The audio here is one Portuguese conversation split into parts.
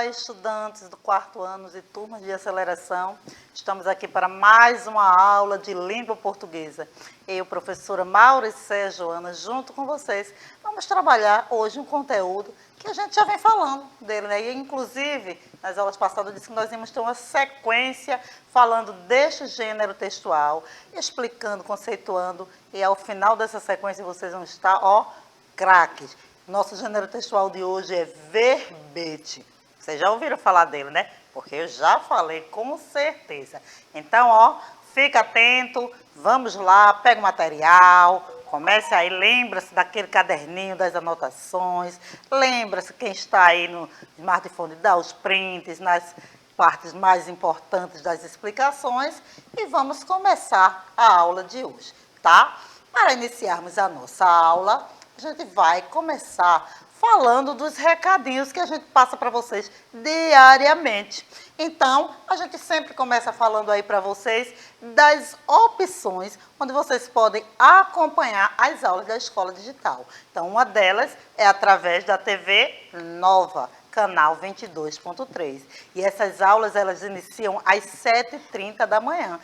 estudantes do quarto ano e turmas de aceleração. Estamos aqui para mais uma aula de língua portuguesa. Eu, professora Mauricéia Joana, junto com vocês, vamos trabalhar hoje um conteúdo que a gente já vem falando dele, né? E, inclusive, nas aulas passadas eu disse que nós íamos ter uma sequência falando deste gênero textual, explicando, conceituando, e ao final dessa sequência vocês vão estar, ó, craques. Nosso gênero textual de hoje é verbete. Vocês já ouviram falar dele, né? Porque eu já falei, com certeza. Então, ó, fica atento, vamos lá, pega o material, comece aí, lembra-se daquele caderninho das anotações, lembra-se quem está aí no smartphone, dá os prints nas partes mais importantes das explicações e vamos começar a aula de hoje, tá? Para iniciarmos a nossa aula, a gente vai começar falando dos recadinhos que a gente passa para vocês diariamente. Então, a gente sempre começa falando aí para vocês das opções onde vocês podem acompanhar as aulas da Escola Digital. Então, uma delas é através da TV Nova, canal 22.3. E essas aulas, elas iniciam às 7h30 da manhã.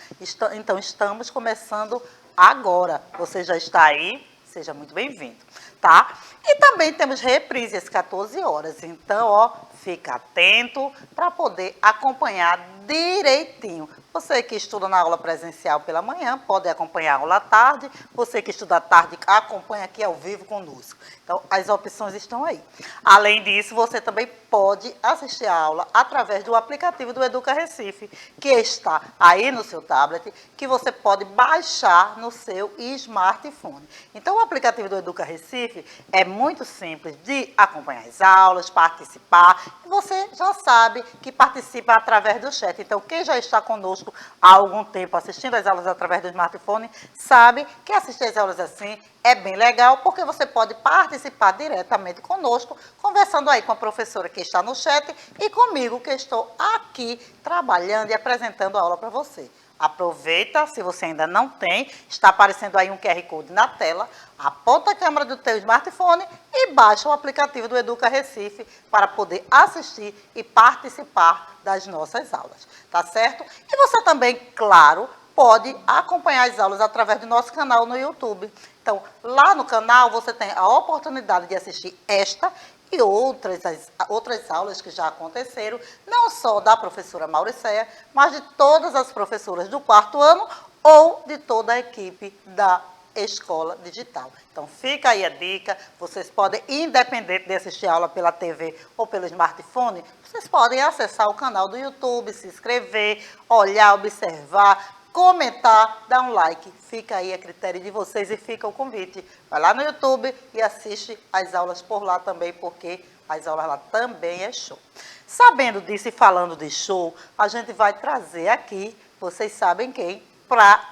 Então, estamos começando agora. Você já está aí? Seja muito bem-vindo, tá? E também temos reprise às 14 horas. Então, ó, fica atento para poder acompanhar direitinho. Você que estuda na aula presencial pela manhã, pode acompanhar a aula à tarde. Você que estuda à tarde, acompanha aqui ao vivo conosco. Então, as opções estão aí. Além disso, você também pode assistir a aula através do aplicativo do Educa Recife, que está aí no seu tablet, que você pode baixar no seu smartphone. Então, o aplicativo do Educa Recife é muito simples de acompanhar as aulas, participar. Você já sabe que participa através do chat. Então, quem já está conosco há algum tempo assistindo as aulas através do smartphone, sabe que assistir as aulas assim é bem legal, porque você pode participar diretamente conosco, conversando aí com a professora que está no chat e comigo que estou aqui trabalhando e apresentando a aula para você. Aproveita, se você ainda não tem, está aparecendo aí um QR Code na tela, aponta a câmera do teu smartphone e baixa o aplicativo do Educa Recife para poder assistir e participar das nossas aulas, tá certo? E você também, claro, pode acompanhar as aulas através do nosso canal no YouTube. Então, lá no canal você tem a oportunidade de assistir esta e outras aulas que já aconteceram, não só da professora Mauricéia, mas de todas as professoras do quarto ano ou de toda a equipe da Escola Digital. Então, fica aí a dica, vocês podem, independente de assistir a aula pela TV ou pelo smartphone, vocês podem acessar o canal do YouTube, se inscrever, olhar, observar, comentar, dar um like. Fica aí a critério de vocês e fica o convite. Vai lá no YouTube e assiste as aulas por lá também, porque as aulas lá também é show. Sabendo disso e falando de show, a gente vai trazer aqui, vocês sabem quem, para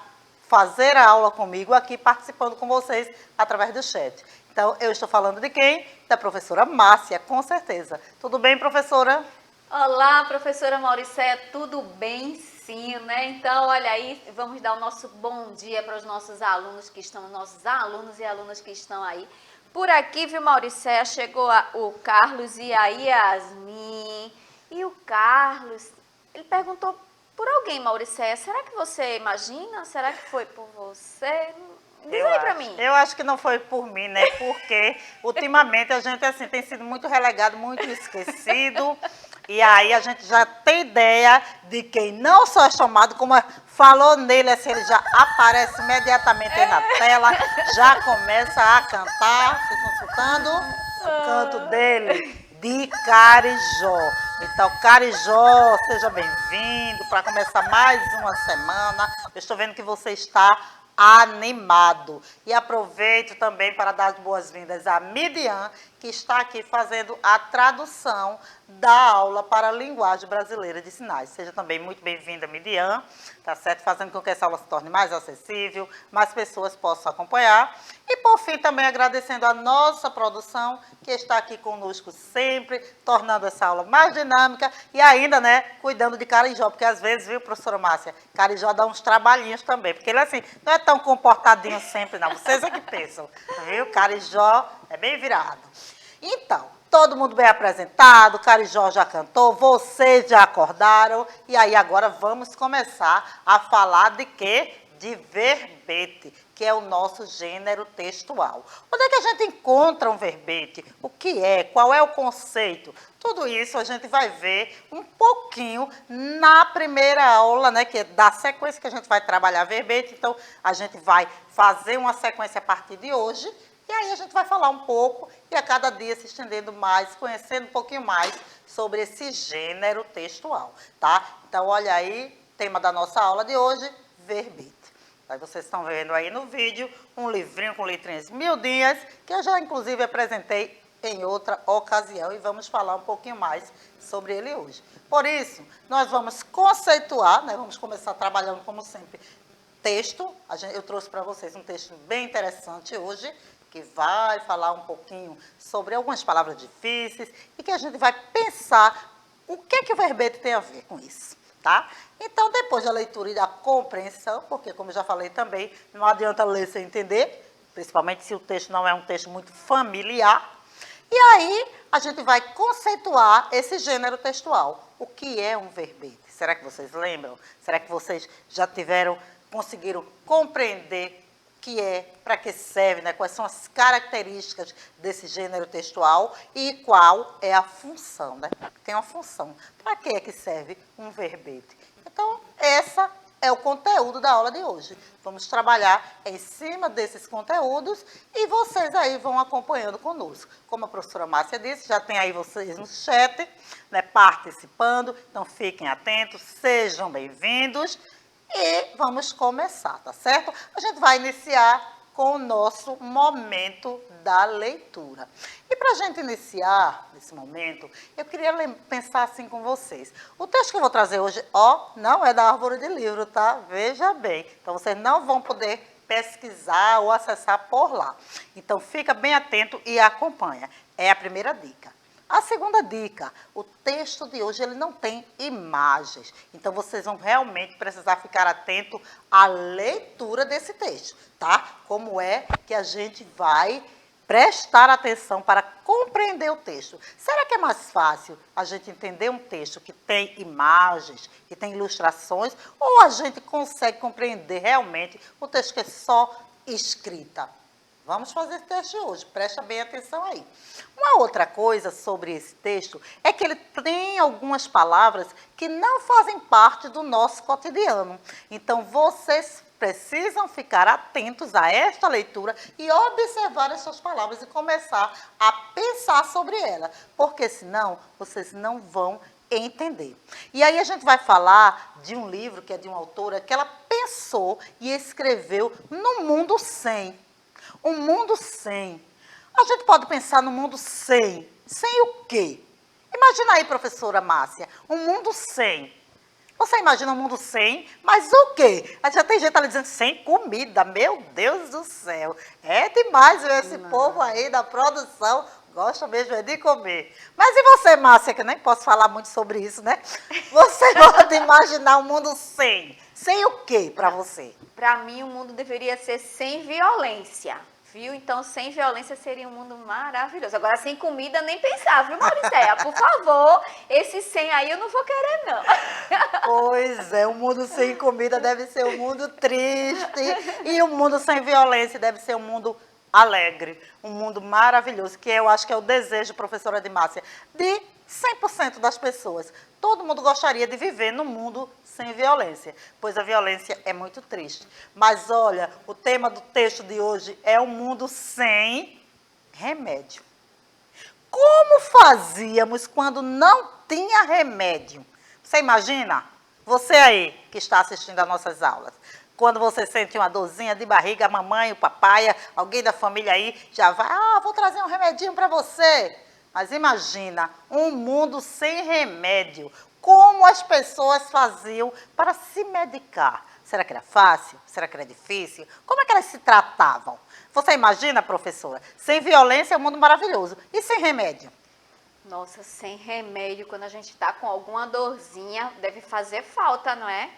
fazer a aula comigo aqui, participando com vocês através do chat. Então, eu estou falando de quem? Da professora Márcia, com certeza. Tudo bem, professora? Olá, professora Mauricéia, tudo bem? Sim, né? Então, olha aí, vamos dar o nosso bom dia para os nossos alunos nossos alunos e alunas que estão aí. Por aqui, viu, Mauricéia? Chegou o Carlos e a Yasmin. E o Carlos, ele perguntou por alguém, Mauricéia. Será que você imagina? Será que foi por você? Diz aí pra mim. Eu acho que não foi por mim, né? Porque ultimamente a gente assim tem sido muito relegado, muito esquecido. E aí a gente já tem ideia de quem não só é chamado, como falou nele, assim, ele já aparece imediatamente aí na tela, já começa a cantar. Vocês estão escutando? O canto dele, de Carijó. Então, Carijó, seja bem-vindo para começar mais uma semana. Eu estou vendo que você está animado. E aproveito também para dar as boas-vindas a Midian, que está aqui fazendo a tradução da aula para a linguagem brasileira de sinais. Seja também muito bem-vinda, Midian, tá certo? Fazendo com que essa aula se torne mais acessível, mais pessoas possam acompanhar. E, por fim, também agradecendo a nossa produção, que está aqui conosco sempre, tornando essa aula mais dinâmica e ainda, né, cuidando de Carijó, porque às vezes, viu, professora Márcia, Carijó dá uns trabalhinhos também, porque ele, assim, não é tão comportadinho sempre, não. Vocês é que pensam, viu? Carijó é bem virado. Então, Todo mundo bem apresentado, Carijó já cantou, vocês já acordaram. E aí agora vamos começar a falar de quê? De verbete, que é o nosso gênero textual. Onde é que a gente encontra um verbete? O que é? Qual é o conceito? Tudo isso a gente vai ver um pouquinho na primeira aula, né, que é da sequência que a gente vai trabalhar verbete. Então, a gente vai fazer uma sequência a partir de hoje. E aí a gente vai falar um pouco e a cada dia se estendendo mais, conhecendo um pouquinho mais sobre esse gênero textual, tá? Então, olha aí, tema da nossa aula de hoje, verbete. Aí vocês estão vendo aí no vídeo um livrinho com letrinhas miudinhas, que eu já inclusive apresentei em outra ocasião e vamos falar um pouquinho mais sobre ele hoje. Por isso, nós vamos conceituar, né? Vamos começar trabalhando como sempre texto. Eu trouxe para vocês um texto bem interessante hoje, que vai falar um pouquinho sobre algumas palavras difíceis e que a gente vai pensar o que é que o verbete tem a ver com isso, tá? Então, depois da leitura e da compreensão, porque, como eu já falei também, não adianta ler sem entender, principalmente se o texto não é um texto muito familiar. E aí, a gente vai conceituar esse gênero textual. O que é um verbete? Será que vocês lembram? Será que vocês já conseguiram compreender que é, para que serve, né? Quais são as características desse gênero textual e qual é a função, né? Tem uma função. Para que é que serve um verbete? Então, esse é o conteúdo da aula de hoje. Vamos trabalhar em cima desses conteúdos e vocês aí vão acompanhando conosco. Como a professora Márcia disse, já tem aí vocês no chat, né, participando, então fiquem atentos, sejam bem-vindos. E vamos começar, tá certo? A gente vai iniciar com o nosso momento da leitura. E para a gente iniciar nesse momento, eu queria pensar assim com vocês. O texto que eu vou trazer hoje, não é da árvore de livro, tá? Veja bem. Então, vocês não vão poder pesquisar ou acessar por lá. Então, fica bem atento e acompanha. É a primeira dica. A segunda dica, o texto de hoje ele não tem imagens, então vocês vão realmente precisar ficar atento à leitura desse texto, tá? Como é que a gente vai prestar atenção para compreender o texto. Será que é mais fácil a gente entender um texto que tem imagens, que tem ilustrações, ou a gente consegue compreender realmente o texto que é só escrita? Vamos fazer esse teste hoje, presta bem atenção aí. Uma outra coisa sobre esse texto é que ele tem algumas palavras que não fazem parte do nosso cotidiano. Então, vocês precisam ficar atentos a esta leitura e observar essas palavras e começar a pensar sobre ela, porque senão vocês não vão entender. E aí a gente vai falar de um livro que é de uma autora que ela pensou e escreveu no mundo sem. Um mundo sem. A gente pode pensar no mundo sem. Sem o quê? Imagina aí, professora Márcia, um mundo sem. Você imagina um mundo sem, mas o quê? Já tem gente ali dizendo sem comida. Meu Deus do céu. É demais ver esse povo aí da produção. Gosta mesmo de comer. Mas e você, Márcia, que eu nem posso falar muito sobre isso, né? Você pode imaginar um mundo sem. Sem o quê para você? Para mim, o mundo deveria ser sem violência, viu? Então, sem violência seria um mundo maravilhoso. Agora, sem comida, nem pensar, viu, Mauricéia? Por favor, esse sem aí eu não vou querer, não. Pois é, um mundo sem comida deve ser um mundo triste. E um mundo sem violência deve ser um mundo alegre, um mundo maravilhoso, que eu acho que é o desejo, professora de Márcia, de 100% das pessoas. Todo mundo gostaria de viver num mundo sem violência, pois a violência é muito triste. Mas olha, o tema do texto de hoje é um mundo sem remédio. Como fazíamos quando não tinha remédio? Você imagina? Você aí que está assistindo às nossas aulas. Quando você sente uma dorzinha de barriga, a mamãe, o papai, alguém da família aí já vai, vou trazer um remedinho para você. Mas imagina, um mundo sem remédio. Como as pessoas faziam para se medicar? Será que era fácil? Será que era difícil? Como é que elas se tratavam? Você imagina, professora? Sem violência é um mundo maravilhoso. E sem remédio? Nossa, sem remédio, quando a gente está com alguma dorzinha, deve fazer falta, não é?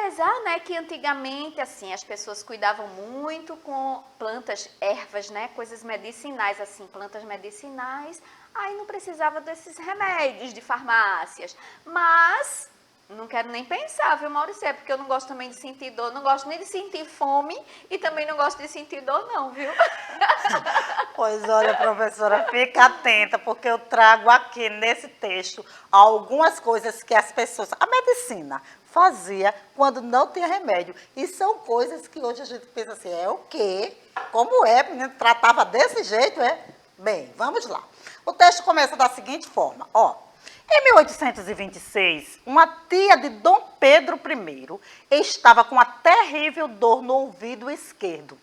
apesar, né, que antigamente, assim, as pessoas cuidavam muito com plantas, ervas, né, coisas medicinais, assim, plantas medicinais, aí não precisava desses remédios de farmácias. Mas não quero nem pensar, viu, Maurício? É porque eu não gosto também de sentir dor, não gosto nem de sentir fome e também não gosto de sentir dor, não, viu? Pois olha, professora, fica atenta, porque eu trago aqui nesse texto algumas coisas que as pessoas, a medicina fazia quando não tinha remédio. E são coisas que hoje a gente pensa assim, é o quê? Como é? Menino tratava desse jeito, é? Bem, vamos lá. O texto começa da seguinte forma, ó. Em 1826, uma tia de Dom Pedro I estava com uma terrível dor no ouvido esquerdo.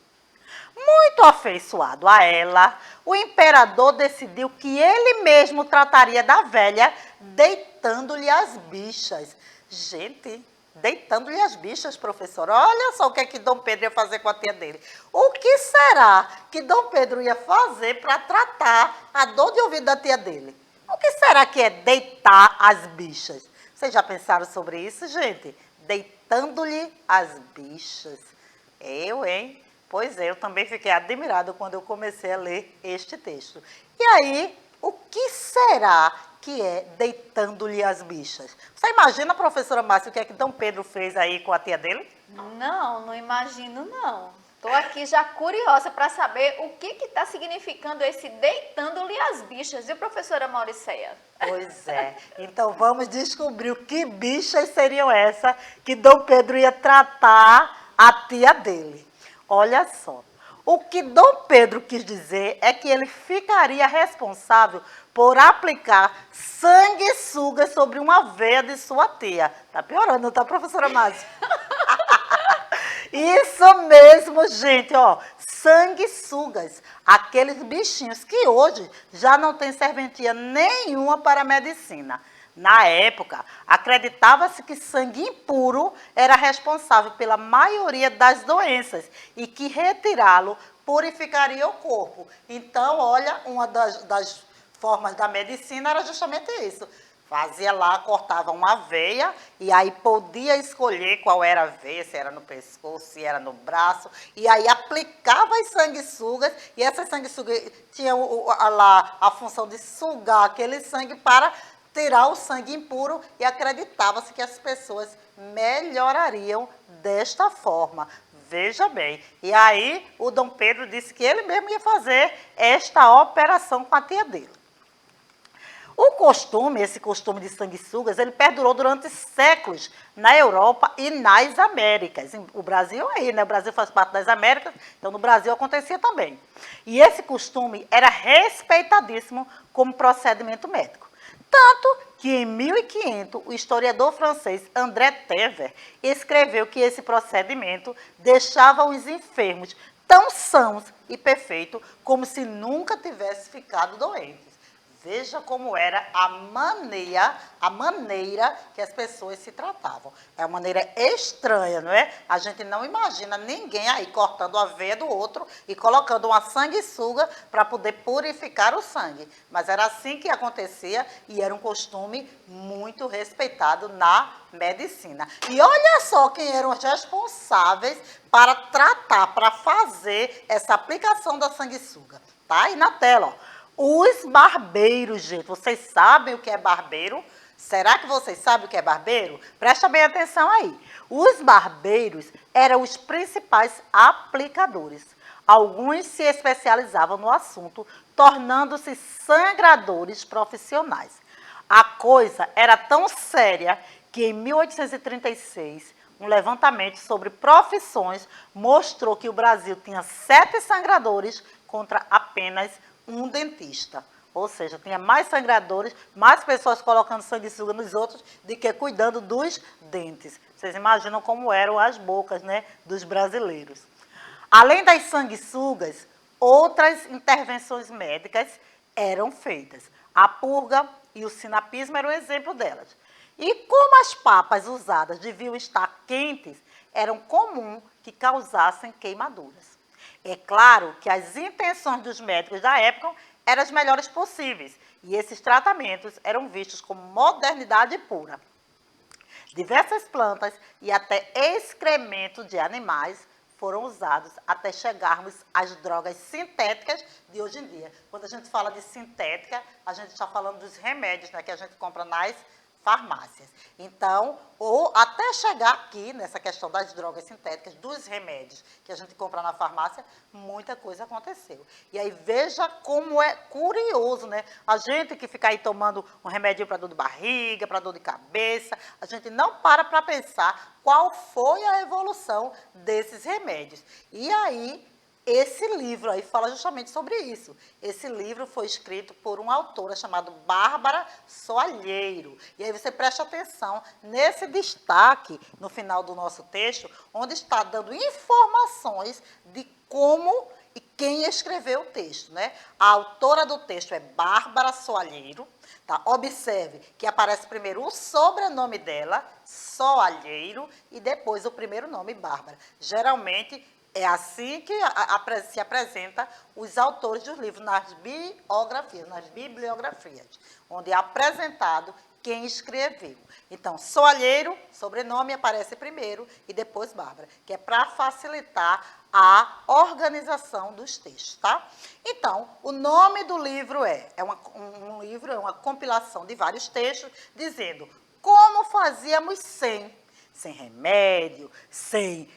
Muito afeiçoado a ela, o imperador decidiu que ele mesmo trataria da velha, deitando-lhe as bichas. Gente, deitando-lhe as bichas, professora. Olha só o que é que Dom Pedro ia fazer com a tia dele. O que será que Dom Pedro ia fazer para tratar a dor de ouvido da tia dele? O que será que é deitar as bichas? Vocês já pensaram sobre isso, gente? Deitando-lhe as bichas. Eu, hein? Pois é, eu também fiquei admirada quando eu comecei a ler este texto. E aí, o que será que é deitando-lhe as bichas? Você imagina, professora Márcia, o que é que Dom Pedro fez aí com a tia dele? Não imagino, não. Estou aqui já curiosa para saber o que está significando esse deitando-lhe as bichas, viu, professora Mauriceia? Pois é. Então vamos descobrir o que bichas seriam essas que Dom Pedro ia tratar a tia dele. Olha só. O que Dom Pedro quis dizer é que ele ficaria responsável por aplicar sanguessuga sobre uma veia de sua tia. Tá piorando, não tá, professora Márcia? Isso mesmo, gente, ó, sanguessugas, aqueles bichinhos que hoje já não tem serventia nenhuma para a medicina. Na época, acreditava-se que sangue impuro era responsável pela maioria das doenças e que retirá-lo purificaria o corpo. Então, olha, uma das formas da medicina era justamente isso. Fazia lá, cortava uma veia e aí podia escolher qual era a veia, se era no pescoço, se era no braço. E aí aplicava as sanguessugas e essas sanguessugas tinham lá a função de sugar aquele sangue para tirar o sangue impuro e acreditava-se que as pessoas melhorariam desta forma. Veja bem. E aí o Dom Pedro disse que ele mesmo ia fazer esta operação com a tia dele. Esse costume de sanguessugas, ele perdurou durante séculos na Europa e nas Américas. O Brasil aí, né? O Brasil faz parte das Américas, então no Brasil acontecia também. E esse costume era respeitadíssimo como procedimento médico. Tanto que em 1500, o historiador francês André Tever escreveu que esse procedimento deixava os enfermos tão sãos e perfeitos como se nunca tivesse ficado doentes. Veja como era a maneira que as pessoas se tratavam. É uma maneira estranha, não é? A gente não imagina ninguém aí cortando a veia do outro e colocando uma sanguessuga para poder purificar o sangue. Mas era assim que acontecia e era um costume muito respeitado na medicina. E olha só quem eram os responsáveis para tratar, para fazer essa aplicação da sanguessuga. Tá aí na tela, ó. Os barbeiros, gente. Vocês sabem o que é barbeiro? Será que vocês sabem o que é barbeiro? Presta bem atenção aí. Os barbeiros eram os principais aplicadores. Alguns se especializavam no assunto, tornando-se sangradores profissionais. A coisa era tão séria que em 1836, um levantamento sobre profissões mostrou que o Brasil tinha 7 sangradores contra apenas um dentista. Ou seja, tinha mais sangradores, mais pessoas colocando sanguessuga nos outros do que cuidando dos dentes. Vocês imaginam como eram as bocas, né, dos brasileiros. Além das sanguessugas, outras intervenções médicas eram feitas. A purga e o sinapismo eram um exemplo delas. E como as papas usadas deviam estar quentes, eram comum que causassem queimaduras. É claro que as intenções dos médicos da época eram as melhores possíveis, e esses tratamentos eram vistos como modernidade pura. diversas plantas e até excremento de animais foram usados até chegarmos às drogas sintéticas de hoje em dia. Quando a gente fala de sintética, a gente está falando dos remédios, né, que a gente compra nas farmácias. Então, ou até chegar aqui nessa questão das drogas sintéticas, dos remédios que a gente compra na farmácia, muita coisa aconteceu. E aí veja como é curioso, né? A gente que fica aí tomando um remédio para dor de barriga, para dor de cabeça, a gente não para pensar qual foi a evolução desses remédios. E aí esse livro aí fala justamente sobre isso. Esse livro foi escrito por uma autora chamada Bárbara Soalheiro. E aí você presta atenção nesse destaque no final do nosso texto, onde está dando informações de como e quem escreveu o texto, né? A autora do texto é Bárbara Soalheiro. Tá? Observe que aparece primeiro o sobrenome dela, Soalheiro, e depois o primeiro nome, Bárbara. Geralmente é assim que se apresenta os autores dos livros nas bibliografias, onde é apresentado quem escreveu. Então, Soalheiro, sobrenome, aparece primeiro e depois Bárbara, que é para facilitar a organização dos textos, tá? Então, o nome do livro é um livro, é uma compilação de vários textos, dizendo como fazíamos sem remédio, sem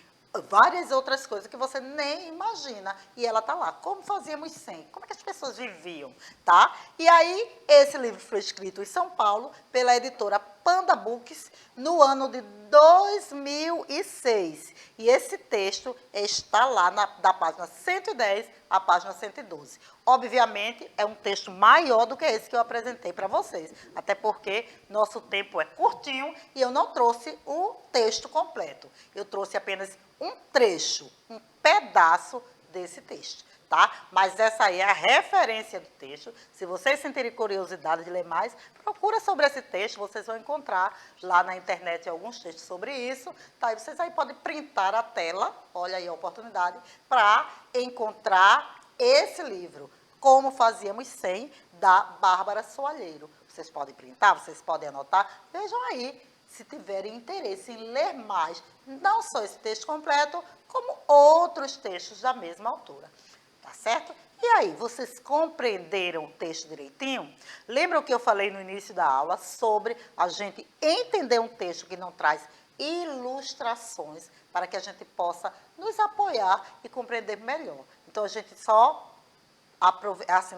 várias outras coisas que você nem imagina. E ela está lá. Como fazíamos sem? Como é que as pessoas viviam? Tá? E aí, esse livro foi escrito em São Paulo pela editora Panda Books no ano de 2006. E esse texto está lá da página 110 à página 112. Obviamente, é um texto maior do que esse que eu apresentei para vocês. Até porque nosso tempo é curtinho e eu não trouxe o texto completo. Eu trouxe apenas um trecho, um pedaço desse texto, tá? Mas essa aí é a referência do texto. Se vocês sentirem curiosidade de ler mais, procura sobre esse texto, vocês vão encontrar lá na internet alguns textos sobre isso, tá? E vocês aí podem printar a tela, olha aí a oportunidade, para encontrar esse livro, Como Fazíamos Sem, da Bárbara Soalheiro. Vocês podem printar, vocês podem anotar, vejam aí, se tiverem interesse em ler mais, não só esse texto completo, como outros textos da mesma autora. Tá certo? E aí, vocês compreenderam o texto direitinho? Lembram que eu falei no início da aula sobre a gente entender um texto que não traz ilustrações para que a gente possa nos apoiar e compreender melhor. Então, a gente só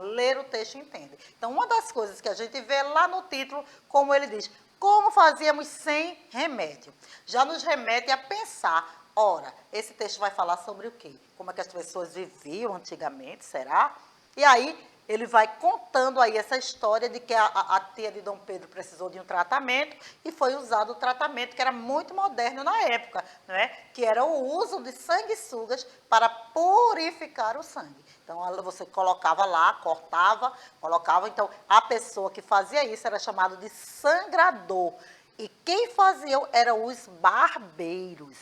ler o texto e entende. Então, uma das coisas que a gente vê lá no título, como ele diz, como fazíamos sem remédio, já nos remete a pensar, ora, esse texto vai falar sobre o quê? Como é que as pessoas viviam antigamente, será? E aí, ele vai contando aí essa história de que a tia de Dom Pedro precisou de um tratamento e foi usado o tratamento que era muito moderno na época, não é? Que era o uso de sanguessugas para purificar o sangue. Então, você colocava lá, cortava, colocava. Então, a pessoa que fazia isso era chamada de sangrador. E quem fazia eram os barbeiros,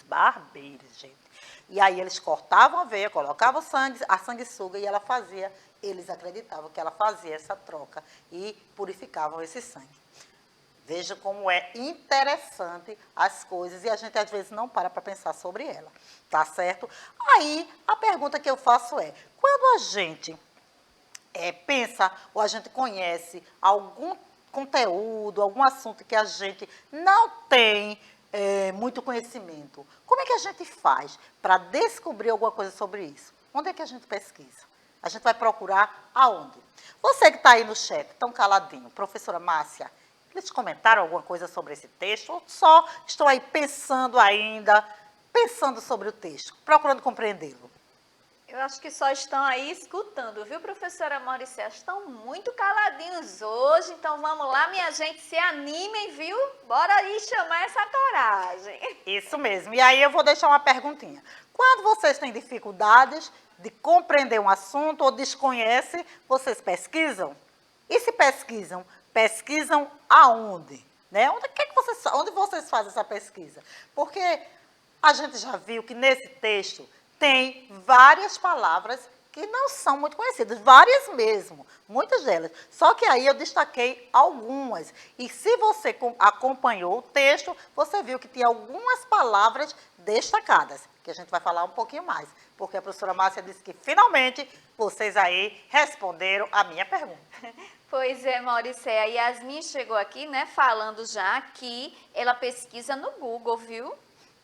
gente. E aí eles cortavam a veia, colocavam a sanguessuga e ela fazia, eles acreditavam que ela fazia essa troca e purificavam esse sangue. Veja como é interessante as coisas e a gente às vezes não para pensar sobre ela, tá certo? Aí a pergunta que eu faço é, quando a gente pensa ou a gente conhece algum conteúdo, algum assunto que a gente não tem muito conhecimento, como é que a gente faz para descobrir alguma coisa sobre isso? Onde é que a gente pesquisa? A gente vai procurar aonde? Você que está aí no chat, tão caladinho, professora Márcia, eles comentaram alguma coisa sobre esse texto ou só estão aí pensando sobre o texto, procurando compreendê-lo? Eu acho que só estão aí escutando, viu, professora Mauricé? Estão muito caladinhos hoje, então vamos lá, minha gente, se animem, viu? Bora aí chamar essa coragem. Isso mesmo. E aí eu vou deixar uma perguntinha. Quando vocês têm dificuldades de compreender um assunto ou desconhecem, vocês pesquisam? E se pesquisam, pesquisam aonde? Né? Onde vocês fazem essa pesquisa? Porque a gente já viu que nesse texto tem várias palavras que não são muito conhecidas, várias mesmo, muitas delas. Só que aí eu destaquei algumas. E se você acompanhou o texto, você viu que tinha algumas palavras destacadas, que a gente vai falar um pouquinho mais, porque a professora Márcia disse que finalmente vocês aí responderam a minha pergunta. Pois é, Mauricéia, a Yasmin chegou aqui, né, falando já que ela pesquisa no Google, viu?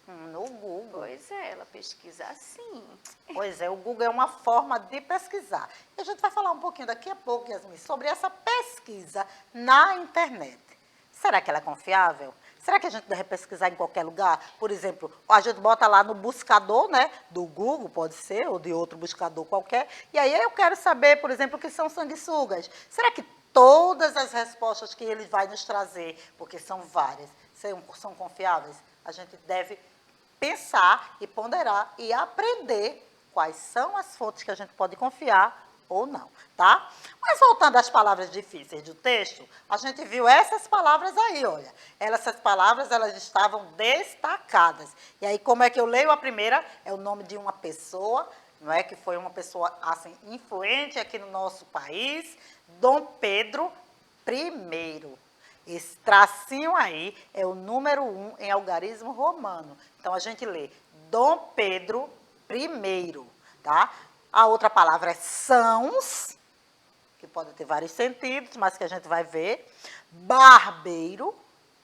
No Google. Pois é, ela pesquisa assim. Pois é, o Google é uma forma de pesquisar. E a gente vai falar um pouquinho daqui a pouco, Yasmin, sobre essa pesquisa na internet. Será que ela é confiável? Será que a gente deve pesquisar em qualquer lugar? Por exemplo, a gente bota lá no buscador, né, do Google, pode ser, ou de outro buscador qualquer, e aí eu quero saber, por exemplo, o que são sanguessugas. Será que todas as respostas que ele vai nos trazer, porque são várias, são confiáveis? A gente deve pensar e ponderar e aprender quais são as fontes que a gente pode confiar ou não, tá? Mas voltando às palavras difíceis do texto, a gente viu essas palavras aí, olha. Essas palavras, elas estavam destacadas. E aí, como é que eu leio a primeira? É o nome de uma pessoa, não é? Que foi uma pessoa, assim, influente aqui no nosso país, Dom Pedro I. Esse tracinho aí é o número 1 em algarismo romano. Então, a gente lê Dom Pedro I, tá? A outra palavra é sãos, que pode ter vários sentidos, mas que a gente vai ver. Barbeiro,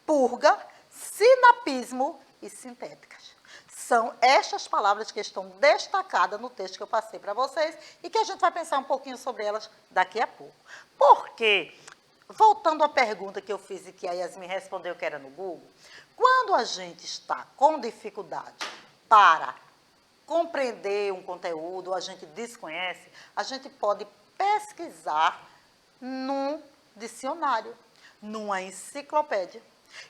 purga, sinapismo e sintéticas. São estas palavras que estão destacadas no texto que eu passei para vocês e que a gente vai pensar um pouquinho sobre elas daqui a pouco. Por quê? Voltando à pergunta que eu fiz e que a Yasmin respondeu que era no Google, quando a gente está com dificuldade para compreender um conteúdo, ou a gente desconhece, a gente pode pesquisar num dicionário, numa enciclopédia.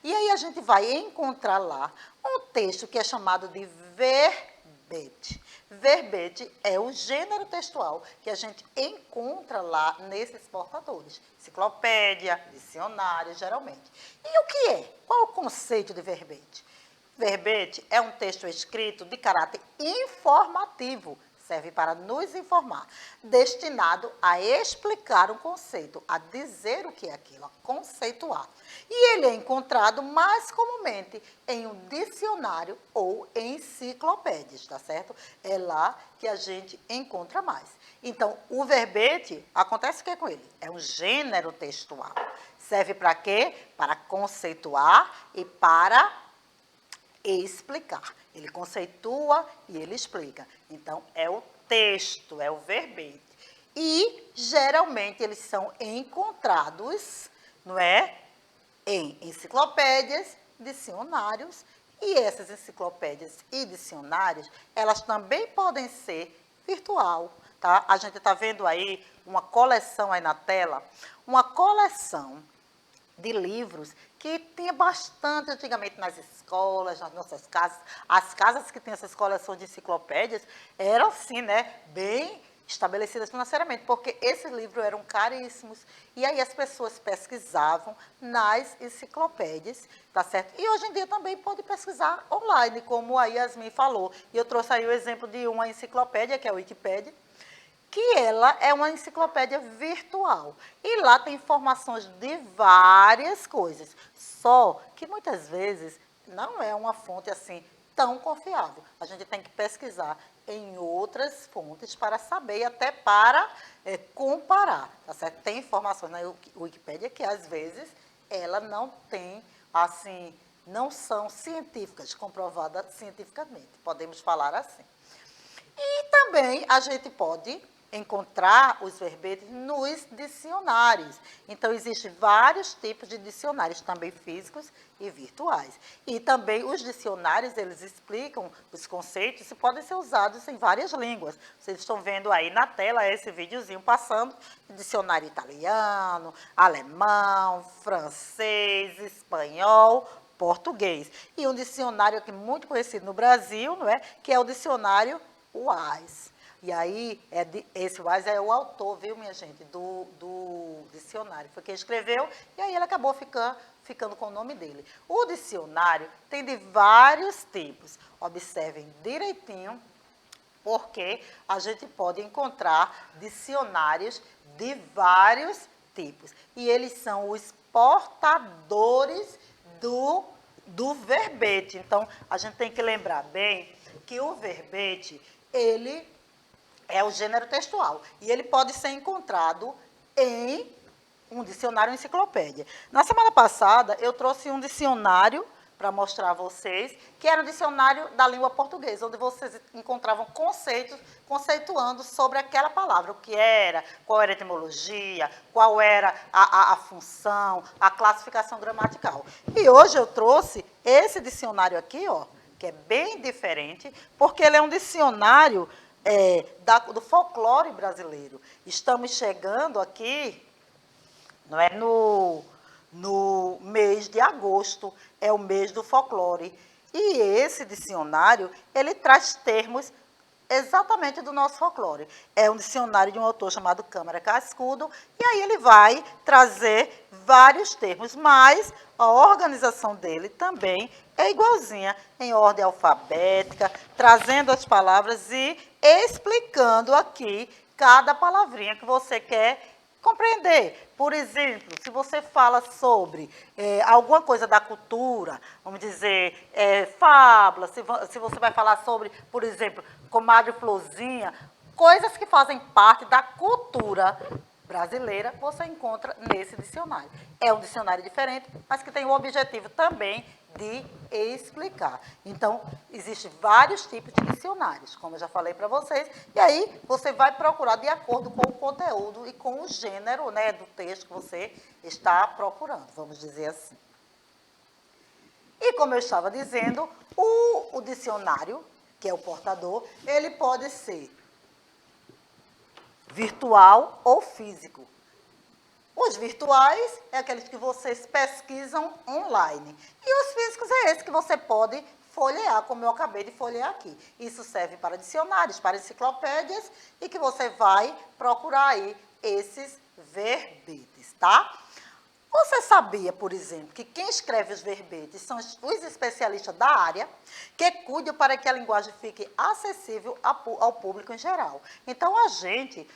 E aí a gente vai encontrar lá um texto que é chamado de verbete. Verbete é o gênero textual que a gente encontra lá nesses portadores. Enciclopédia, dicionário, geralmente. E o que é? Qual é o conceito de verbete? Verbete é um texto escrito de caráter informativo, serve para nos informar, destinado a explicar um conceito, a dizer o que é aquilo, a conceituar. E ele é encontrado mais comumente em um dicionário ou em enciclopédias, tá certo? É lá que a gente encontra mais. Então, o verbete, acontece o que com ele? É um gênero textual. Serve para quê? Para conceituar e para explicar. Ele conceitua e ele explica. Então, é o texto, é o verbete. E, geralmente, eles são encontrados, não é? Em enciclopédias, dicionários. E essas enciclopédias e dicionários, elas também podem ser virtual, tá? A gente está vendo aí uma coleção aí na tela, uma coleção de livros que tinha bastante antigamente nas escolas, nas nossas casas. As casas que tinham essas coleções de enciclopédias eram, assim, né, bem estabelecidas financeiramente, porque esses livros eram caríssimos. E aí as pessoas pesquisavam nas enciclopédias, tá certo? E hoje em dia também pode pesquisar online, como a Yasmin falou. E eu trouxe aí o exemplo de uma enciclopédia, que é a Wikipédia, que ela é uma enciclopédia virtual. E lá tem informações de várias coisas. Só que muitas vezes não é uma fonte assim tão confiável. A gente tem que pesquisar em outras fontes para saber e até para comparar. Tá certo? Tem informações na Wikipédia que às vezes ela não tem, assim, não são científicas, comprovadas cientificamente. Podemos falar assim. E também a gente pode encontrar os verbetes nos dicionários. Então, existem vários tipos de dicionários, também físicos e virtuais. E também os dicionários, eles explicam os conceitos e podem ser usados em várias línguas. Vocês estão vendo aí na tela esse videozinho passando, dicionário italiano, alemão, francês, espanhol, português. E um dicionário aqui muito conhecido no Brasil, não é? Que é o dicionário Wise. E aí, esse Wise é o autor, viu, minha gente, do dicionário. Foi quem escreveu, e aí ele acabou ficando com o nome dele. O dicionário tem de vários tipos. Observem direitinho porque a gente pode encontrar dicionários de vários tipos. E eles são os portadores do verbete. Então, a gente tem que lembrar bem que o verbete, ele é o gênero textual. E ele pode ser encontrado em um dicionário ou enciclopédia. Na semana passada, eu trouxe um dicionário para mostrar a vocês, que era um dicionário da língua portuguesa, onde vocês encontravam conceitos, conceituando sobre aquela palavra, o que era, qual era a etimologia, qual era a função, a classificação gramatical. E hoje eu trouxe esse dicionário aqui, ó, que é bem diferente, porque ele é um dicionário do folclore brasileiro. Estamos chegando aqui, não é, no mês de agosto, é o mês do folclore. E esse dicionário, ele traz termos exatamente do nosso folclore. É um dicionário de um autor chamado Câmara Cascudo, e aí ele vai trazer vários termos, mas a organização dele também é igualzinha, em ordem alfabética, trazendo as palavras e explicando aqui cada palavrinha que você quer compreender. Por exemplo, se você fala sobre alguma coisa da cultura, vamos dizer, fábula, se você vai falar sobre, por exemplo, comadre Florzinha, coisas que fazem parte da cultura brasileira, você encontra nesse dicionário. É um dicionário diferente, mas que tem o objetivo também de explicar. Então, existem vários tipos de dicionários, como eu já falei para vocês, e aí você vai procurar de acordo com o conteúdo e com o gênero, né, do texto que você está procurando, vamos dizer assim. E como eu estava dizendo, o dicionário, que é o portador, ele pode ser virtual ou físico. Os virtuais é aqueles que vocês pesquisam online. E os físicos é esse que você pode folhear, como eu acabei de folhear aqui. Isso serve para dicionários, para enciclopédias, e que você vai procurar aí esses verbetes, tá? Você sabia, por exemplo, que quem escreve os verbetes são os especialistas da área, que cuidam para que a linguagem fique acessível ao público em geral. Então, a gente,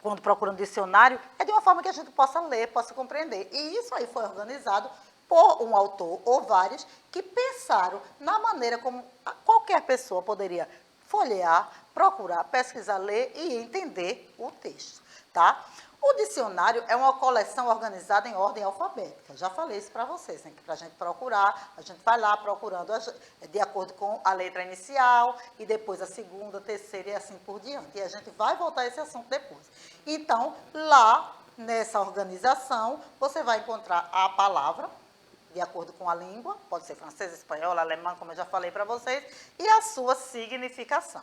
quando procura um dicionário, é de uma forma que a gente possa ler, possa compreender. E isso aí foi organizado por um autor ou vários que pensaram na maneira como qualquer pessoa poderia folhear, procurar, pesquisar, ler e entender o texto, tá? O dicionário é uma coleção organizada em ordem alfabética. Já falei isso para vocês, né? Que para a gente procurar, a gente vai lá procurando de acordo com a letra inicial, e depois a segunda, a terceira e assim por diante. E a gente vai voltar a esse assunto depois. Então, lá nessa organização, você vai encontrar a palavra, de acordo com a língua, pode ser francês, espanhol, alemão, como eu já falei para vocês, e a sua significação.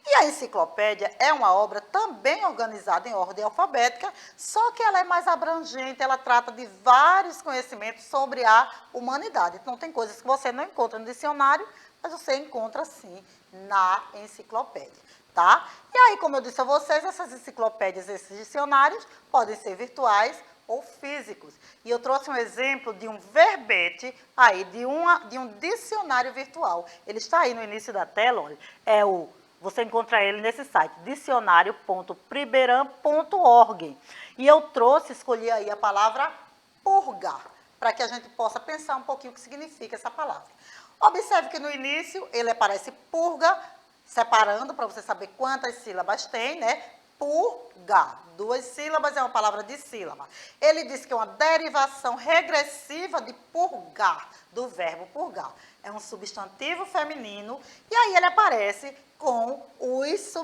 E a enciclopédia é uma obra também organizada em ordem alfabética, só que ela é mais abrangente, ela trata de vários conhecimentos sobre a humanidade. Então, tem coisas que você não encontra no dicionário, mas você encontra, sim, na enciclopédia, tá? E aí, como eu disse a vocês, essas enciclopédias, esses dicionários, podem ser virtuais ou físicos. E eu trouxe um exemplo de um verbete aí, de um dicionário virtual. Ele está aí no início da tela, olha, você encontra ele nesse site, dicionario.priberam.org. E eu escolhi aí a palavra purgar, para que a gente possa pensar um pouquinho o que significa essa palavra. Observe que no início ele aparece purga, separando para você saber quantas sílabas tem, né? Purgar. 2 sílabas é uma palavra de sílaba. Ele diz que é uma derivação regressiva de purgar, do verbo purgar. É um substantivo feminino, e aí ele aparece com os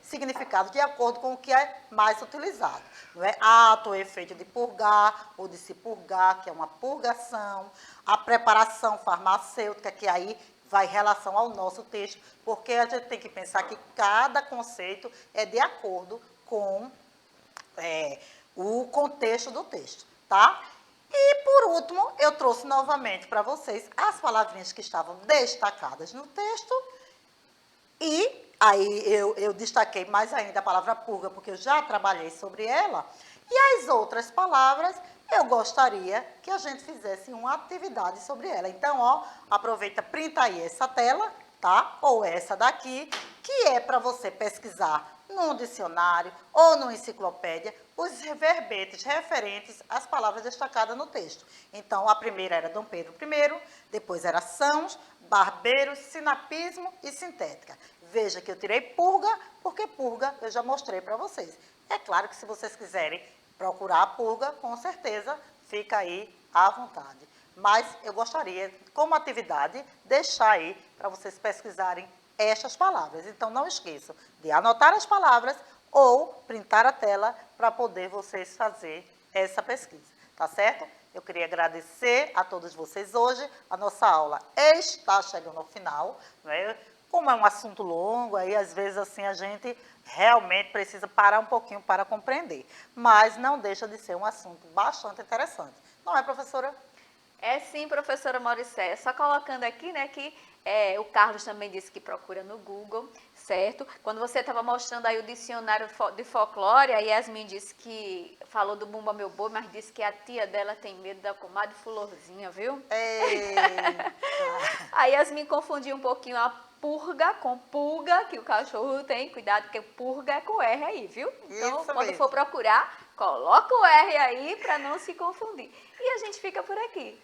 significados de acordo com o que é mais utilizado. Não é? Ato ou efeito de purgar, ou de se purgar, que é uma purgação. A preparação farmacêutica, que aí vai em relação ao nosso texto, porque a gente tem que pensar que cada conceito é de acordo com o contexto do texto, tá? E, por último, eu trouxe novamente para vocês as palavrinhas que estavam destacadas no texto, e aí eu destaquei mais ainda a palavra purga, porque eu já trabalhei sobre ela, e as outras palavras eu gostaria que a gente fizesse uma atividade sobre ela. Então, ó, aproveita, printa aí essa tela, tá? Ou essa daqui, que é para você pesquisar num dicionário ou numa enciclopédia os verbetes referentes às palavras destacadas no texto. Então, a primeira era Dom Pedro I, depois era sãos, barbeiros, sinapismo e sintética. Veja que eu tirei purga, porque purga eu já mostrei para vocês. É claro que se vocês quiserem procurar a purga, com certeza fica aí à vontade. Mas eu gostaria, como atividade, deixar aí para vocês pesquisarem estas palavras. Então, não esqueçam de anotar as palavras ou printar a tela para poder vocês fazer essa pesquisa, tá certo? Eu queria agradecer a todos vocês hoje. A nossa aula está chegando ao final, né? Como é um assunto longo, aí às vezes assim a gente realmente precisa parar um pouquinho para compreender. Mas não deixa de ser um assunto bastante interessante. Não é, professora? É sim, professora Mauricéia. Só colocando aqui, né, que o Carlos também disse que procura no Google, certo? Quando você estava mostrando aí o dicionário de folclore, a Yasmin disse que falou do Bumba Meu Boi, mas disse que a tia dela tem medo da comadre Florzinha, viu? Eita. A Yasmin confundiu um pouquinho a purga com pulga, que o cachorro tem. Cuidado, porque purga é com R aí, viu? Então, Isso quando mesmo. for procurar, coloca o R aí para não se confundir. E a gente fica por aqui.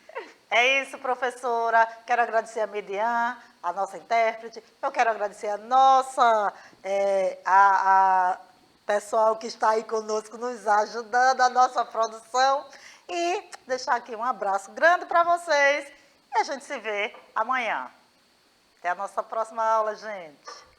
É isso, professora. Quero agradecer a Median, a nossa intérprete. Eu quero agradecer a nossa, a pessoal que está aí conosco, nos ajudando, a nossa produção. E deixar aqui um abraço grande para vocês. E a gente se vê amanhã. Até a nossa próxima aula, gente.